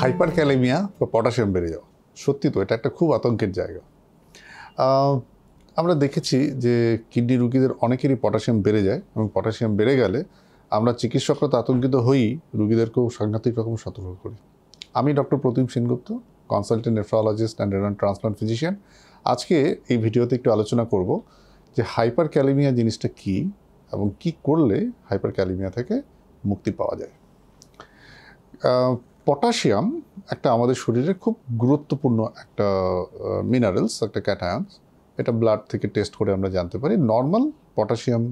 Hyper kalaemia বা potassium বেড়ে যাওয়া, সত্যি তো এটা একটা খুব আতঙ্কের জায়গা। আমরা দেখেছি যে কিডনি রুগীদের অনেকেরই পটাশিয়াম বেড়ে যায়, এবং পটাশিয়াম বেড়ে গেলে আমরা চিকিৎসকরা তো আতঙ্কিত হই, রুগীদেরকেও সাংঘাতিক রকম সতর্ক করি। আমি doctor Pratim Sengupta, consultant nephrologist and renal transplant physician. আজকে এই ভিডিওতে একটু আলোচনা করব যে হাইপার ক্যালেমিয়া জিনিসটা কী এবং কি করলে হাইপার ক্যালেমিয়া থেকে মুক্তি পাওয়া যায়। পটাশিয়াম একটা আমাদের শরীরের খুব গুরুত্বপূর্ণ একটা মিনারেলস, একটা ক্যাটায়ন্স। এটা ব্লাড থেকে টেস্ট করে আমরা জানতে পারি নর্মাল পটাশিয়াম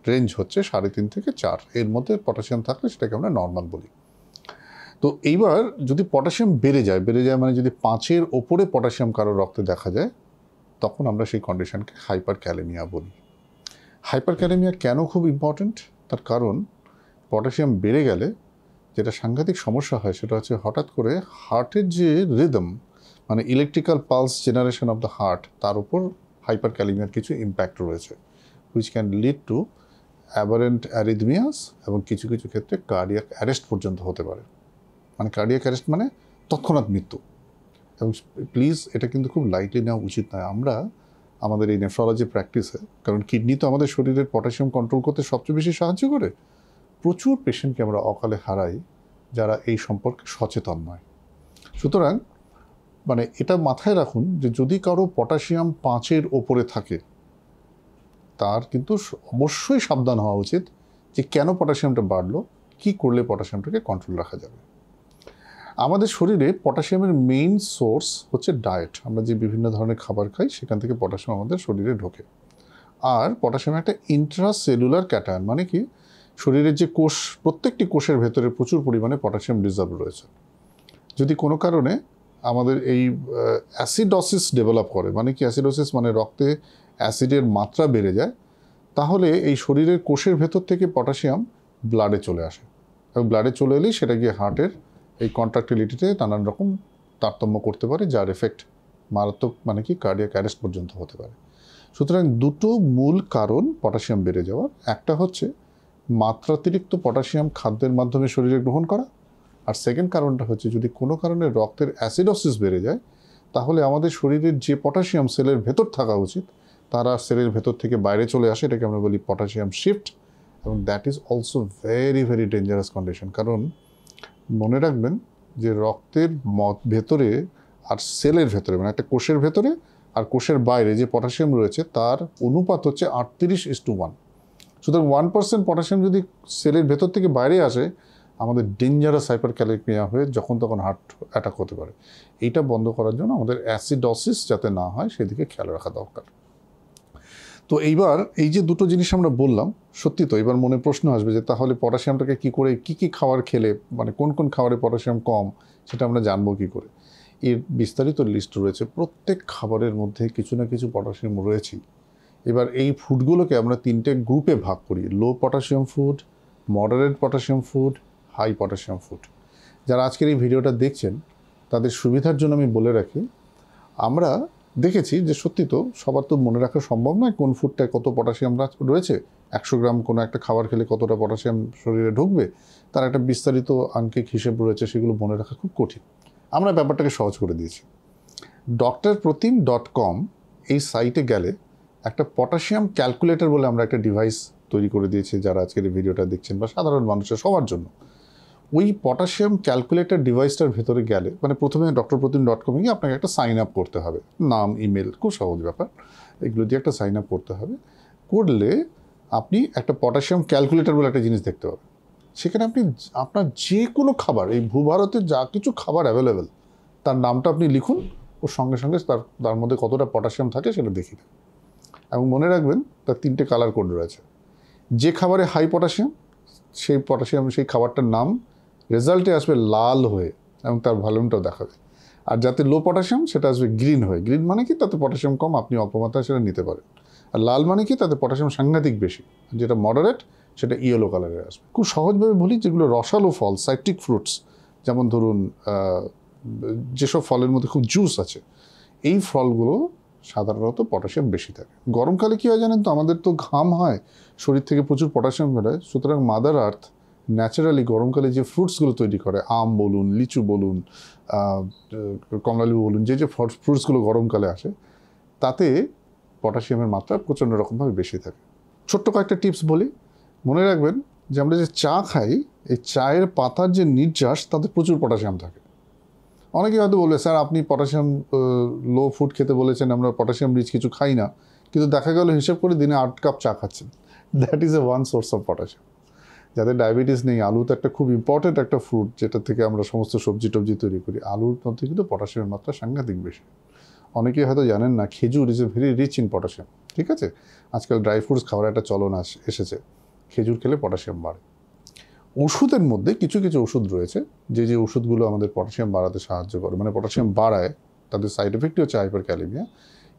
রেঞ্জ হচ্ছে 3.5 থেকে 4, এর মধ্যে পটাশিয়াম থাকলে সেটাকে আমরা নর্মাল বলি। তো এইবার যদি পটাশিয়াম বেড়ে যায় মানে যদি 5-এর ওপরে পটাশিয়াম কারো রক্তে দেখা যায়, তখন আমরা সেই কন্ডিশনকে হাইপার ক্যালেমিয়া বলি। হাইপার ক্যালেমিয়া কেন খুব ইম্পর্ট্যান্ট? তার কারণ পটাশিয়াম বেড়ে গেলে যেটা সাংঘাতিক সমস্যা হয় সেটা হচ্ছে হঠাৎ করে হার্টের যে রিদম, মানে electrical pulse generation of the heart, তার উপর হাইপার ক্যালেমিয়ার কিছু ইম্প্যাক্ট রয়েছে, which can lead to aberrant arrhythmias এবং কিছু কিছু ক্ষেত্রে কার্ডিয়াক অ্যারেস্ট পর্যন্ত হতে পারে। মানে কার্ডিয়াক অ্যারেস্ট মানে তৎক্ষণাৎ মৃত্যু। এবং প্লিজ এটা কিন্তু খুব লাইটলি নেওয়া উচিত নয়। আমরা আমাদের এই নেফ্রোলজি প্র্যাকটিসে, কারণ কিডনি তো আমাদের শরীরের পটাশিয়াম কন্ট্রোল করতে সবচেয়ে বেশি সাহায্য করে, প্রচুর পেশেন্টকে আমরা অকালে হারাই যারা এই সম্পর্কে সচেতন নয়। সুতরাং মানে এটা মাথায় রাখুন যে যদি কারো পটাশিয়াম 5-এর ওপরে থাকে, তার কিন্তু অবশ্যই সাবধান হওয়া উচিত যে কেন পটাশিয়ামটা বাড়লো, কি করলে পটাশিয়ামটাকে কন্ট্রোল রাখা যাবে। আমাদের শরীরে পটাশিয়ামের মেইন সোর্স হচ্ছে ডায়েট। আমরা যে বিভিন্ন ধরনের খাবার খাই সেখান থেকে পটাশিয়াম আমাদের শরীরে ঢোকে। আর পটাশিয়াম একটা ইন্ট্রাসেলুলার ক্যাটায়ন, মানে কি শরীরের যে কোষ, প্রত্যেকটি কোষের ভেতরে প্রচুর পরিমাণে পটাশিয়াম রিজার্ভ রয়েছে। যদি কোনো কারণে আমাদের এই অ্যাসিডোসিস ডেভেলপ করে, মানে কি অ্যাসিডোসিস মানে রক্তে অ্যাসিডের মাত্রা বেড়ে যায়, তাহলে এই শরীরের কোষের ভেতর থেকে পটাশিয়াম ব্লাডে চলে আসে, এবং ব্লাডে চলে এলেই সেটা গিয়ে হার্টের এই কন্ট্রাক্টিলিটিতে নানান রকম তারতম্য করতে পারে, যার এফেক্ট মারাত্মক, মানে কি কার্ডিয়াক অ্যারেস্ট পর্যন্ত হতে পারে। সুতরাং দুটো মূল কারণ পটাশিয়াম বেড়ে যাওয়ার, একটা হচ্ছে মাত্রাতিরিক্ত পটাশিয়াম খাদ্যের মাধ্যমে শরীরে গ্রহণ করা, আর সেকেন্ড কারণটা হচ্ছে যদি কোনো কারণে রক্তের অ্যাসিডোসিস বেড়ে যায়, তাহলে আমাদের শরীরের যে পটাশিয়াম সেলের ভেতর থাকা উচিত তারা সেলের ভেতর থেকে বাইরে চলে আসে, এটাকে আমরা বলি পটাশিয়াম শিফট, এবং that is also very very dangerous condition. কারণ মনে রাখবেন যে রক্তের ভেতরে আর সেলের ভেতরে, মানে একটা কোষের ভেতরে আর কোষের বাইরে যে পটাশিয়াম রয়েছে তার অনুপাত হচ্ছে 38:1। সুতরাং 1% পটাশিয়াম যদি সেলের ভেতর থেকে বাইরে আসে, আমাদের ডেঞ্জারাস হাইপার ক্যালেমিয়া হয়ে যখন তখন হার্ট অ্যাটাক হতে পারে। এইটা বন্ধ করার জন্য আমাদের অ্যাসিডোসিস যাতে না হয় সেদিকে খেয়াল রাখা দরকার। তো এইবার এই যে দুটো জিনিস আমরা বললাম, সত্যি তো এবার মনে প্রশ্ন আসবে যে তাহলে পটাশিয়ামটাকে কী করে, কী খাবার খেলে, মানে কোন কোন খাবারে পটাশিয়াম কম সেটা আমরা জানবো কী করে। এর বিস্তারিত লিস্ট রয়েছে, প্রত্যেক খাবারের মধ্যে কিছু না কিছু পটাশিয়াম রয়েছেই। এবার এই ফুডগুলোকে আমরা 3টে গ্রুপে ভাগ করি: low potassium food, moderate potassium food, high potassium food. যারা আজকের এই ভিডিওটা দেখছেন তাদের সুবিধার জন্য আমি বলে রাখি, আমরা দেখেছি যে সত্যি তো সবার তো মনে রাখা সম্ভব নয় কোন ফুডটায় কত পটাশিয়াম রয়েছে। 100 গ্রাম কোনো একটা খাবার খেলে কতটা পটাশিয়াম শরীরে ঢুকবে, তার একটা বিস্তারিত আঙ্কিক হিসেব রয়েছে, সেগুলো মনে রাখা খুব কঠিন। আমরা ব্যাপারটাকে সহজ করে দিয়েছি। drprotim.com এই সাইটে গেলে একটা পটাশিয়াম ক্যালকুলেটর বলে আমরা একটা ডিভাইস তৈরি করে দিয়েছি যারা আজকের এই ভিডিওটা দেখছেন, বা সাধারণ মানুষের সবার জন্য। ওই পটাশিয়াম ক্যালকুলেটর ডিভাইসটার ভেতরে গেলে, মানে প্রথমে drprotim.com-এ গিয়ে আপনাকে একটা সাইন আপ করতে হবে, নাম, ইমেল, খুব সহজ ব্যাপার, এগুলো দিয়ে একটা সাইন আপ করতে হবে। করলে আপনি একটা পটাশিয়াম ক্যালকুলেটর বলে একটা জিনিস দেখতে পাবেন। সেখানে আপনি আপনার যে কোনো খাবার, এই ভূভারতে যা কিছু খাবার অ্যাভেলেবেল, তার নামটা আপনি লিখুন, ওর সঙ্গে সঙ্গে তার মধ্যে কতটা পটাশিয়াম থাকে সেটা দেখিয়ে দেন। এবং মনে রাখবেন তার 3টে কালার কোড রয়েছে। যে খাবারে হাই পটাশিয়াম, সেই খাবারটার নাম রেজাল্টে আসবে লাল হয়ে, এবং তার ভলিউমটাও দেখাবে। আর যাতে লো পটাশিয়াম সেটা আসবে গ্রিন হয়ে। গ্রিন মানে কি তাতে পটাশিয়াম কম, আপনি অল্প মাত্রায় সেটা নিতে পারেন। আর লাল মানে কি তাতে পটাশিয়াম সাংঘাতিক বেশি। যেটা মডারেট সেটা ইয়েলো কালারের আসবে। খুব সহজভাবে বলি, যেগুলো রসালো ফল, সাইট্রিক ফ্রুটস, যেমন ধরুন যেসব ফলের মধ্যে খুব জুস আছে, এই ফলগুলো সাধারণত পটাশিয়াম বেশি থাকে। গরমকালে কী হয় জানেন তো, আমাদের তো ঘাম হয়, শরীর থেকে প্রচুর পটাশিয়াম বেরোয়। সুতরাং মাদার আর্থ ন্যাচারালি গরমকালে যে ফ্রুটসগুলো তৈরি করে, আম বলুন, লিচু বলুন, কমলালেবু বলুন, যে যে ফ্রুটসগুলো গরমকালে আসে, তাতে পটাশিয়ামের মাত্রা প্রচণ্ড রকমভাবে বেশি থাকে। ছোট্ট কয়েকটা টিপস বলি, মনে রাখবেন যে আমরা যে চা খাই, এই চায়ের পাতার যে নির্যাস, তাতে প্রচুর পটাশিয়াম থাকে। অনেকেই হয়তো বলবে, স্যার আপনি পটাশিয়াম লো ফুড খেতে বলেছেন, আমরা পটাশিয়াম রিচ কিছু খাই না, কিন্তু দেখা গেল হিসেব করে দিনে 8 কাপ চা খাচ্ছেন। That is a one source of potassium. যাদের ডায়াবেটিস নেই, আলু তো একটা খুব ইম্পর্টেন্ট একটা ফ্রুট, যেটা থেকে আমরা সমস্ত সবজি টবজি তৈরি করি। আলুর মধ্যে কিন্তু পটাশিয়ামের মাত্রা সাংঘাতিক বেশি। অনেকেই হয়তো জানেন না, খেজুর is a very rich in potassium. ঠিক আছে, আজকাল ড্রাই ফ্রুটস খাওয়ার একটা চলন এসেছে, খেজুর খেলে পটাশিয়াম বাড়ে। ওষুধের মধ্যে কিছু কিছু ওষুধ রয়েছে যে যে ওষুধগুলো আমাদের পটাশিয়াম বাড়াতে সাহায্য করে, মানে পটাশিয়াম বাড়ায়, তাদের সাইড এফেক্টই হচ্ছে হাইপারক্যালেমিয়া।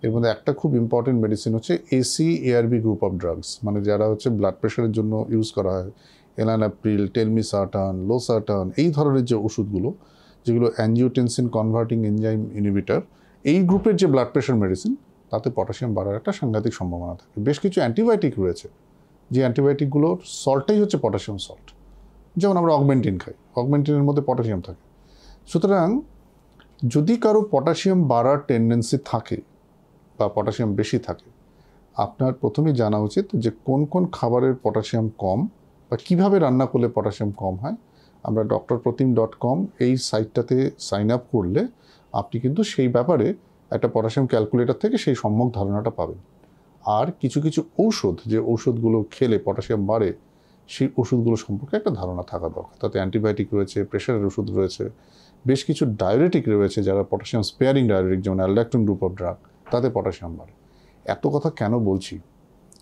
এর মধ্যে একটা খুব ইম্পর্টেন্ট মেডিসিন হচ্ছে ACE/ARB গ্রুপ অফ ড্রাগস, মানে যারা হচ্ছে ব্লাড প্রেশারের জন্য ইউজ করা হয়, এলানাপ্রিল, টেলমিসার্টান, লোসার্টান, এই ধরনের যে ওষুধগুলো, যেগুলো অ্যাঞ্জিওটেনসিন কনভার্টিং এনজাইম ইনহিবিটর, এই গ্রুপের যে ব্লাড প্রেশার মেডিসিন, তাতে পটাশিয়াম বাড়ার একটা সাংঘাতিক সম্ভাবনা থাকে। বেশ কিছু অ্যান্টিবায়োটিক রয়েছে, যে অ্যান্টিবায়োটিকগুলোর সল্টটাই হচ্ছে পটাশিয়াম সল্ট। যেমন আমরা অগমেন্টিন খাই, অগমেন্টিনের মধ্যে পটাশিয়াম থাকে। সুতরাং যদি কারো পটাশিয়াম বাড়ার টেন্ডেন্সি থাকে বা পটাশিয়াম বেশি থাকে, আপনার প্রথমেই জানা উচিত যে কোন কোন খাবারের পটাশিয়াম কম বা কীভাবে রান্না করলে পটাশিয়াম কম হয়। আমরা drprotim.com এই সাইটটাতে সাইন আপ করলে আপনি কিন্তু সেই ব্যাপারে একটা পটাশিয়াম ক্যালকুলেটর থেকে সেই সম্যক ধারণাটা পাবেন। আর কিছু কিছু ঔষধ, যে ঔষধগুলো খেলে পটাশিয়াম বাড়ে, সেই ওষুধগুলো সম্পর্কে একটা ধারণা থাকা দরকার। তাতে অ্যান্টিবায়োটিক রয়েছে, প্রেশারের ওষুধ রয়েছে, বেশ কিছু ডায়োরেটিক রয়েছে যারা পটাশিয়াম স্পেয়ারিং ডায়োরেটিক, যেমন অ্যালডাকটন গ্রুপ অফ ড্রাগ, তাতে পটাশিয়াম বাড়ে। এত কথা কেন বলছি?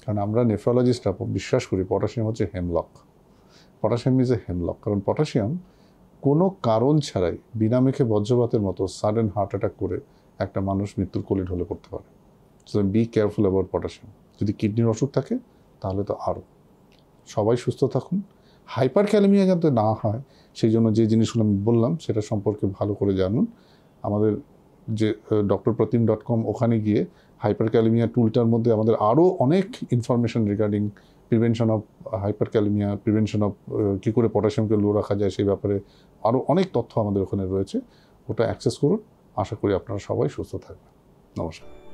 কারণ আমরা নেফ্রোলজিস্টরা বিশ্বাস করি পটাশিয়াম হচ্ছে hemlock. Potassium is a hemlock, কারণ পটাশিয়াম কোনো কারণ ছাড়াই বিনা মেখে বজ্রপাতের মতো সাডেন হার্ট অ্যাটাক করে একটা মানুষ মৃত্যুর কোলে ঢলে পড়তে পারে। So be careful about potassium. যদি কিডনির অসুখ থাকে তাহলে তো আরও। সবাই সুস্থ থাকুন, হাইপারক্যালেমিয়া যাতে না হয় সেই জন্য যে জিনিসগুলো আমি বললাম সেটা সম্পর্কে ভালো করে জানুন। আমাদের যে drprotim.com, ওখানে গিয়ে হাইপারক্যালেমিয়া টুলটার মধ্যে আমাদের আরও অনেক information regarding prevention of hyperkalaemia, prevention of কী করে পটাশিয়ামকে লো রাখা যায়, সেই ব্যাপারে আরও অনেক তথ্য আমাদের ওখানে রয়েছে। ওটা অ্যাক্সেস করুন। আশা করি আপনারা সবাই সুস্থ থাকবেন। নমস্কার।